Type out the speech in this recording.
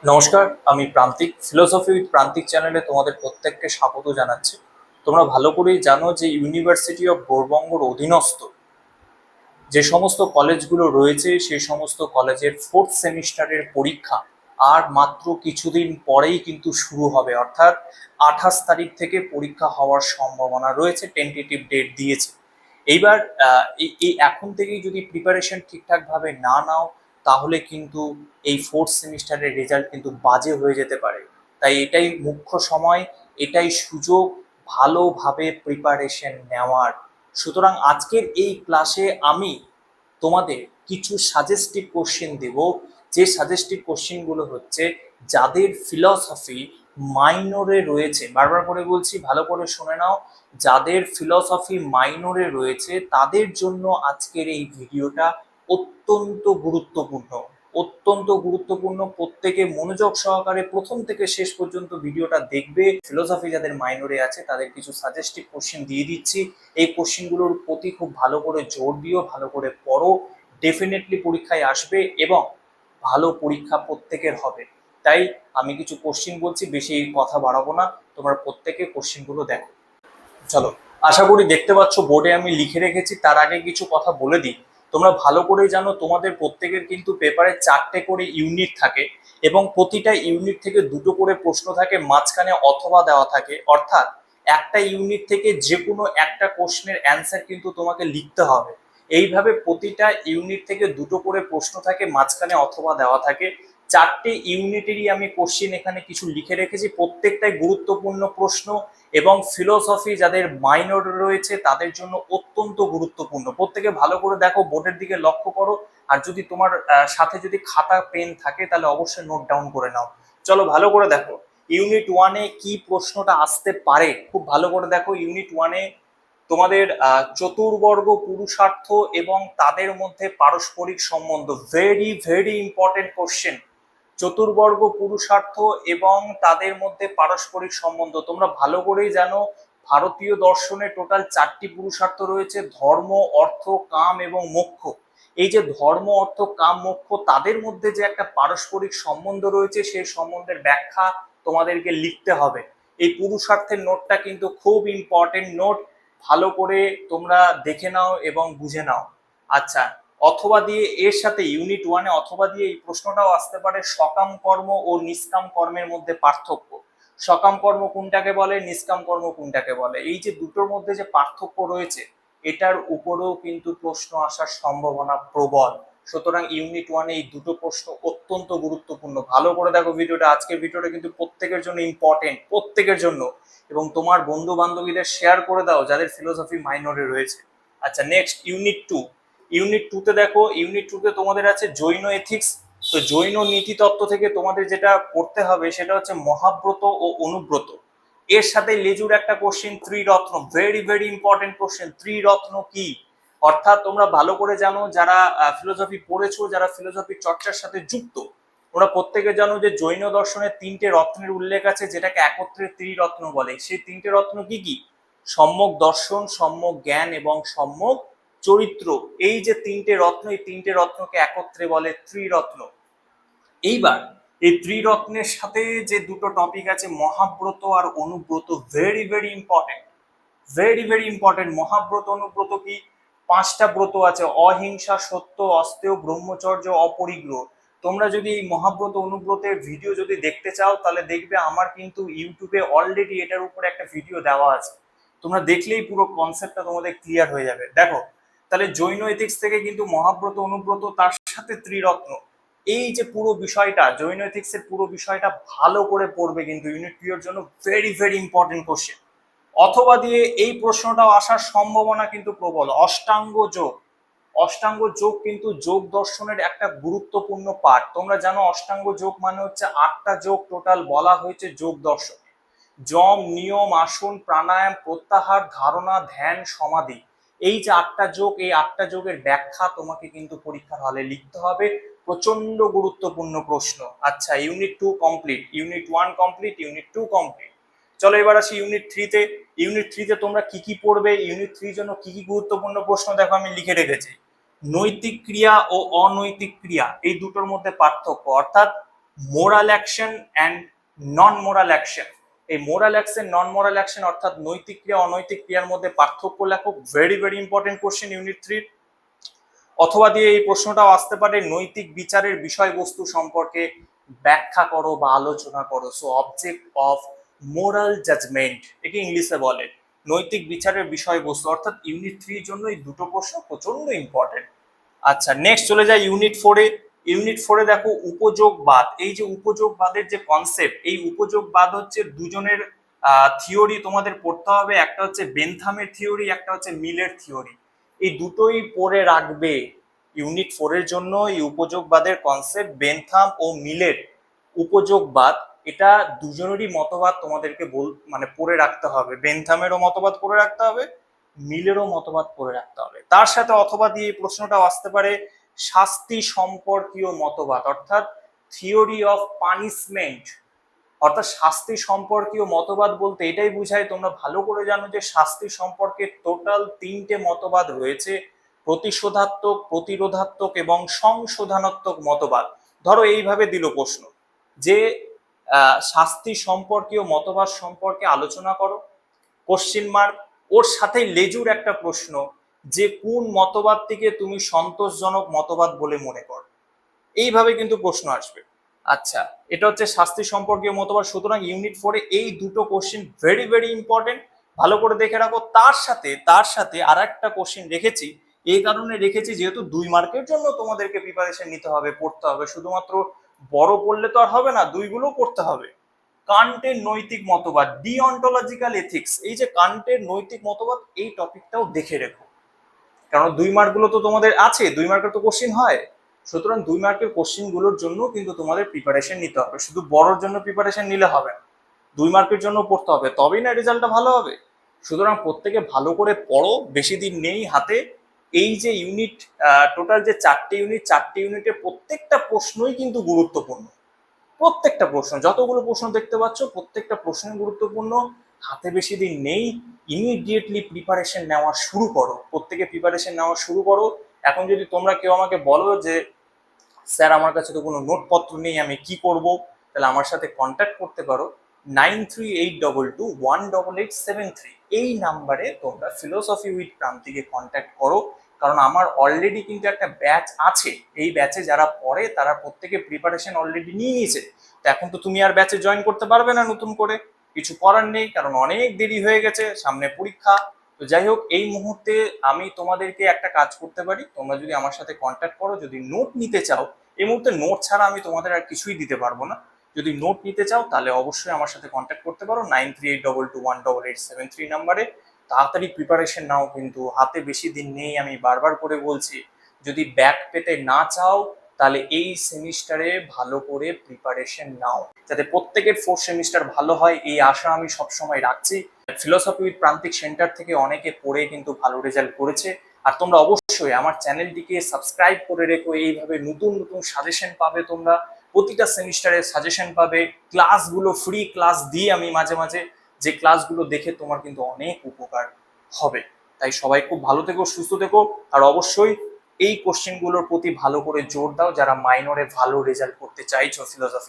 নমস্কার, আমি প্রান্তিক। ফিলোসফি উইথ প্রান্তিক চ্যানেলে তোমাদের প্রত্যেককে স্বাগত জানাচ্ছি। তোমরা ভালো করেই জানো যে ইউনিভার্সিটি অফ গৌড়বঙ্গর অধীনস্থ যে সমস্ত কলেজগুলো রয়েছে সেই সমস্ত কলেজের ফোর্থ সেমিস্টারের পরীক্ষা আর মাত্র কিছুদিন পরেই কিন্তু শুরু হবে, অর্থাৎ 28 তারিখ থেকে পরীক্ষা হওয়ার সম্ভাবনা রয়েছে, টেন্টেটিভ ডেট দিয়েছে। এইবার এই এখন থেকেই যদি প্রিপারেশন ঠিকঠাক ভাবে না নাও তাহলে কিন্তু এই ফোর্থ সেমিস্টারের রেজাল্ট কিন্তু বাজে হয়ে যেতে পারে। তাই এটাই মুখ্য সময়, এটাই সুযোগ ভালোভাবে প্রিপারেশন নেওয়ার। সুতরাং আজকের এই ক্লাসে আমি তোমাদের কিছু সাজেস্টিভ কোশ্চেন দেব, যে সাজেস্টিভ কোশ্চেনগুলো হচ্ছে যাদের ফিলসফি মাইনরে রয়েছে, বারবার করে বলছি ভালো করে শুনে নাও, যাদের ফিলসফি মাইনরে রয়েছে তাদের জন্য আজকের এই ভিডিওটা অত্যন্ত গুরুত্বপূর্ণ। অত্যন্ত গুরুত্বপূর্ণ, প্রত্যেকে মনোযোগ সহকারে প্রথম থেকে শেষ পর্যন্ত ভিডিওটা দেখবে। ফিলোসফি যাদের মাইনরে আছে তাদের কিছু সাজেস্টিভ কোশ্চেন দিয়ে দিচ্ছি, এই কোশ্চেনগুলোর প্রতি খুব ভালো করে জোর দিও, ভালো করে পড়ো, ডেফিনেটলি পরীক্ষায় আসবে এবং ভালো পরীক্ষা প্রত্যেকের হবে। তাই আমি কিছু কোশ্চেন বলছি, বেশি কথা বাড়াবো না, তোমরা প্রত্যেকে কোশ্চেনগুলো দেখো। চলো, আশা করি দেখতে পাচ্ছ বোর্ডে আমি লিখে রেখেছি। তার আগে কিছু কথা বলে দিই, তোমরা ভালো করেই জানো তোমাদের প্রত্যেকের কিন্তু পেপারে 4টে করে ইউনিট থাকে এবং প্রতিটা ইউনিট থেকে দুটো করে প্রশ্ন থাকে, মাঝখানে অথবা দেওয়া থাকে, অর্থাৎ একটা ইউনিট থেকে যে কোনো একটা কোশ্চেনের অ্যান্সার কিন্তু তোমাকে লিখতে হবে। এইভাবে প্রতিটা ইউনিট থেকে দুটো করে প্রশ্ন থাকে, মাঝখানে অথবা দেওয়া থাকে। 4টে ইউনিটেরই আমি কোশ্চেন এখানে কিছু লিখে রেখেছি, প্রত্যেকটাই গুরুত্বপূর্ণ প্রশ্ন এবং ফিলোসফি যাদের মাইনর রয়েছে তাদের জন্য অত্যন্ত গুরুত্বপূর্ণ। প্রত্যেকে ভালো করে দেখো, বোর্ডের দিকে লক্ষ্য করো, আর যদি তোমার সাথে যদি খাতা পেন থাকে তাহলে অবশ্যই নোট ডাউন করে নাও। চলো ভালো করে দেখো, ইউনিট ওয়ানে কি প্রশ্নটা আসতে পারে খুব ভালো করে দেখো। ইউনিট ওয়ানে তোমাদের চতুর্বর্গ পুরুষার্থ এবং তাদের মধ্যে পারস্পরিক সম্বন্ধ, ভেরি ভেরি ইম্পর্টেন্ট কোশ্চেন। চতুর্বর্গ পুরুষার্থ এবং তাদের মধ্যে পারস্পরিক সম্বন্ধ, তোমরা ভালো করেই জানো ভারতীয় দর্শনে টোটাল 4টি পুরুষার্থ রয়েছে, ধর্ম, অর্থ, কাম এবং মোক্ষ। এই যে ধর্ম, অর্থ, কাম, মোক্ষ, তাদের মধ্যে যে একটা পারস্পরিক সম্বন্ধ রয়েছে সেই সম্বন্ধের ব্যাখ্যা তোমাদেরকে লিখতে হবে। এই পুরুষার্থের নোটটা কিন্তু খুব ইম্পর্টেন্ট নোট, ভালো করে তোমরা দেখে নাও এবং বুঝে নাও। আচ্ছা, অথবা দিয়ে এর সাথে ইউনিট ওয়ানে অথবা দিয়ে এই প্রশ্নটাও আসতে পারে, সকাম কর্ম ও নিষ্কাম কর্মের মধ্যে পার্থক্য। সকাম কর্ম কোনটাকে বলে, নিষ্কাম কর্ম কোনটাকে বলে, এই যে দুটোর মধ্যে যে পার্থক্য রয়েছে এটার উপরেও কিন্তু প্রশ্ন আসার সম্ভাবনা প্রবল। সুতরাং ইউনিট ওয়ানে এই দুটো প্রশ্ন অত্যন্ত গুরুত্বপূর্ণ। ভালো করে দেখো ভিডিওটা, আজকের ভিডিওটা কিন্তু প্রত্যেকের জন্য ইম্পর্টেন্ট, প্রত্যেকের জন্য। এবং তোমার বন্ধু বান্ধবীদের শেয়ার করে দাও যাদের ফিলোসফি মাইনরে রয়েছে। আচ্ছা, নেক্সট ইউনিট টু। ইউনিট টুতে দেখো, ইউনিট টুতে তোমাদের আছে জৈন এথিক্স। তো জৈন নীতি তত্ত্ব থেকে তোমাদের যেটা পড়তে হবে সেটা হচ্ছে মহাব্রত ও অনুব্রত। এর সাথে লেজুর একটা কোশ্চেন, ত্রিরত্ন, ভেরি ভেরি ইম্পর্টেন্ট কোশ্চেন, ত্রিরত্ন কি। অর্থাৎ তোমরা ভালো করে জানো, যারা ফিলোসফি পড়েছো, যারা ফিলোসফি চর্চার সাথে যুক্ত, ওরা প্রত্যেকে জানো যে জৈন দর্শনের 3টে রত্নের উল্লেখ আছে যেটাকে একত্রে ত্রিরত্ন বলে। সেই 3টে রত্ন কি কি? সম্যক দর্শন, সম্যক জ্ঞান এবং সম্যক চরিত্র। এই যে 3টে রত্ন, এই 3টে রত্নকে একত্রে বলে ত্রিরত্ন। এইবার এই ত্রিরত্নের সাথে যে দুটো টপিক আছে মহাব্রত আর অনুব্রত, very very important, very very important. মহাব্রত অনুব্রত কি? 5টা ব্রত আছে, অহিংসা, সত্য, অস্তেয়, ব্রহ্মচর্য, অপরিগ্রহ। তোমরা যদি এই মহাব্রত অনুব্রতের ভিডিও যদি দেখতে চাও তাহলে দেখবে আমার কিন্তু ইউটিউবে অলরেডি এটার উপরে একটা ভিডিও দেওয়া আছে, তোমরা দেখলেই পুরো কনসেপ্টটা তোমাদের ক্লিয়ার হয়ে যাবে। দেখো, তাহলে জৈন এথিক্স থেকে কিন্তু মহাব্রত অনুব্রত তার সাথে ত্রিরত্ন, এই যে পুরো বিষয়টা জৈন এথিক্স এর পুরো বিষয়টা ভালো করে পড়বে কিন্তু ইউনিট 2 এর জন্য ভেরি ভেরি ইম্পর্টেন্ট কোশ্চেন। অথবা দিয়ে এই প্রশ্নটাও আসার সম্ভাবনা কিন্তু প্রবল, অষ্টাঙ্গ যোগ। অষ্টাঙ্গ যোগ কিন্তু যোগ দর্শনের একটা গুরুত্বপূর্ণ পার্ট। তোমরা জানো অষ্টাঙ্গ যোগ মানে হচ্ছে 8টা যোগ টোটাল বলা হয়েছে যোগ দর্শন। যম, নিয়ম, আসন, প্রাণায়াম, প্রত্যাহার, ধারণা, ধ্যান, সমাধি, এই যে 8টা যোগ, এই 8টা যোগের ব্যাখ্যা তোমাকে কিন্তু পরীক্ষার হলে লিখতে হবে। প্রচন্ড গুরুত্বপূর্ণ প্রশ্ন। আচ্ছা, unit 2 complete, unit 1 complete, unit 2 complete. চলো এবার আসি ইউনিট 3-তে। ইউনিট 3-তে তোমরা কি কি পড়বে, ইউনিট 3 জন্য কি কি গুরুত্বপূর্ণ প্রশ্ন দেখো আমি লিখে রেখেছি। নৈতিক ক্রিয়া ও অনৈতিক ক্রিয়া, এই দুটোর মধ্যে পার্থক্য, অর্থাৎ moral action and non moral action. এই মোরাল অ্যাকশন নন মোরাল অ্যাকশন অর্থাৎ নৈতিক ক্রিয়া অনৈতিক ক্রিয়ার মধ্যে পার্থক্য লেখো। Very very important question unit 3। অথবা দিয়ে এই প্রশ্নটাও আসতে পারে নৈতিক বিচারের বিষয়বস্তু সম্পর্কে ব্যাখ্যা করো বা আলোচনা করো। So object of moral judgment একে ইংলিশে বলে। নৈতিক বিচারের বিষয়বস্তু অর্থাৎ ইউনিট 3 জন্য এই দুটো প্রশ্ন প্রচন্ড ইম্পর্টেন্ট। আচ্ছা, নেক্সট চলে যায় ইউনিট 4-এ। ইউনিট 4-এ দেখো উপযোগবাদ। এই যে উপযোগবাদের যে কনসেপ্ট, এই উপযোগবাদ হচ্ছে দুজনের থিওরি তোমাদের পড়তে হবে। একটা হচ্ছে বেনথামের থিওরি, একটা হচ্ছে মিলের থিওরি। এই দুটোই পড়ে রাখবে ইউনিট 4-এর জন্য। এই উপযোগবাদের কনসেপ্ট বেনথাম ও মিলের উপযোগবাদ, এটা দুজনেরই মতবাদ তোমাদেরকে মানে পড়ে রাখতে হবে। বেনথামেরও মতবাদ পড়ে রাখতে হবে, মিলেরও মতবাদ পড়ে রাখতে হবে। তার সাথে অথবা দিয়ে প্রশ্নটাও আসতে পারে শাস্তি সম্পর্কীয় মতবাদ অর্থাৎ থিওরি অফ পানিশমেন্ট। অর্থাৎ শাস্তি সম্পর্কীয় মতবাদ বলতে এটাই বুঝায়, তোমরা ভালো করে জানো যে শাস্তি সম্পর্কে টোটাল 3টে মতবাদ রয়েছে: প্রতিশোধাত্মক, প্রতিরোধাত্মক এবং সংশোধনাত্মক মতবাদ। ধরো এইভাবে দিল প্রশ্ন যে শাস্তি সম্পর্কীয় মতবাদ সম্পর্কে আলোচনা করো, কোশ্চেন মার্ক, ওর সাথে লেজুর একটা প্রশ্ন যে কোন মতবাদটিকে তুমি সন্তোষজনক মতবাদ বলে মনে করো। এইভাবে কিন্তু প্রশ্ন আসবে। আচ্ছা, এটা হচ্ছে শাস্তি সম্পর্কীয় মতবাদ। সুতরাং ইউনিট 4-এ এই দুটো কোশ্চেন ভেরি ভেরি ইম্পর্টেন্ট, ভালো করে দেখে রাখো। তার সাথে আর একটা কোশ্চেন রেখেছি, এই কারণে রেখেছি যেহেতু 2 মার্কের জন্য তোমাদেরকে প্রিপারেশন নিতে হবে, পড়তে হবে। শুধুমাত্র বড় পড়লে তো আর হবে না, দুইগুলো পড়তে হবে। কান্টের নৈতিক মতবাদ, ডিঅন্টোলজিক্যাল এথিক্স। এই যে কান্টের নৈতিক মতবাদ, এই টপিকটাও দেখে রেখো, কারণ 2 মার্কগুলো তো তোমাদের আছে, 2 মার্কের তো কোশ্চেন হয়। সুতরাং 2 মার্কের কোশ্চেন গুলোর জন্য কিন্তু তোমাদের প্রিপারেশন নিতে হবে। শুধু বড়র জন্য প্রিপারেশন নিলে হবে না, 2 মার্কের জন্য পড়তে হবে, তবেই না রেজাল্টটা ভালো হবে। সুতরাং প্রত্যেকে ভালো করে পড়ো, বেশি দিন নেই হাতে। এই যে ইউনিট, টোটাল যে 4টে ইউনিট, 4টে ইউনিটের প্রত্যেকটা প্রশ্নই কিন্তু গুরুত্বপূর্ণ। প্রত্যেকটা প্রশ্ন, যতগুলো প্রশ্ন দেখতে পাচ্ছ প্রত্যেকটা প্রশ্ন গুরুত্বপূর্ণ। হাতে বেশি দিন নেই, ইমিডিয়েটলি প্রিপারেশন নেওয়া শুরু করো। প্রত্যেকে প্রিপারেশন নেওয়া শুরু করো। এখন যদি তোমরা কেউ আমাকে বলো যে স্যার আমার কাছে তো কোনো নোটপত্র নেই, আমি কি করব, তাহলে আমার সাথে কন্ট্যাক্ট করতে পারো 9382218873। এই নাম্বারে তোমরা ফিলোসফি উইথ প্রান্তিকে কন্ট্যাক্ট করো। কারণ আমার অলরেডি কিন্তু একটা ব্যাচ আছে, এই ব্যাচে যারা পড়ে তারা প্রত্যেকে প্রিপারেশন অলরেডি নিয়ে নিয়েছে। তো এখন তো তুমি আর ব্যাচে জয়েন করতে পারবে না নতুন করে, কিছু করার নেই, কারণ অনেক দেরি হয়ে গেছে, সামনে পরীক্ষা। তো যাই হোক, এই মুহূর্তে আমি তোমাদেরকে একটা কাজ করতে পারি, তোমরা যদি আমার সাথে কন্ট্যাক্ট করো, যদি নোট নিতে চাও, এই মুহূর্তে নোট ছাড়া আমি তোমাদের আর কিছুই দিতে পারবো না। যদি নোট নিতে চাও তাহলে অবশ্যই আমার সাথে কন্ট্যাক্ট করতে পারো 9382218873 নাম্বারে। তাড়াতাড়ি প্রিপারেশন নাও, কিন্তু হাতে বেশি দিন নেই, আমি বারবার করে বলছি। যদি ব্যাক পেতে না চাও তাহলে এই সেমিস্টারে ভালো করে প্রিপারেশন নাও, যাতে প্রত্যেকের 4th সেমিস্টার ভালো হয়, এই আশা আমি সবসময় রাখছি। ফিলোসফি উইথ প্রান্তিক সেন্টার থেকে অনেকে পড়ে কিন্তু ভালো রেজাল্ট করেছে। আর তোমরা অবশ্যই আমার চ্যানেলটিকে সাবস্ক্রাইব করে রেখো, এইভাবে নতুন নতুন সাজেশন পাবে তোমরা। প্রতিটা সেমিস্টারে সাজেশন পাবে, ক্লাসগুলো ফ্রি ক্লাস দিই আমি মাঝে মাঝে, যে ক্লাসগুলো দেখে তোমার কিন্তু অনেক উপকার হবে। তাই সবাই খুব ভালো থেকো, সুস্থ থেকো। আর অবশ্যই এই কোশ্চেনগুলোর প্রতি ভালো করে জোর দাও যারা মাইনরে ভালো রেজাল্ট করতে চাইছো ফিলোসফি।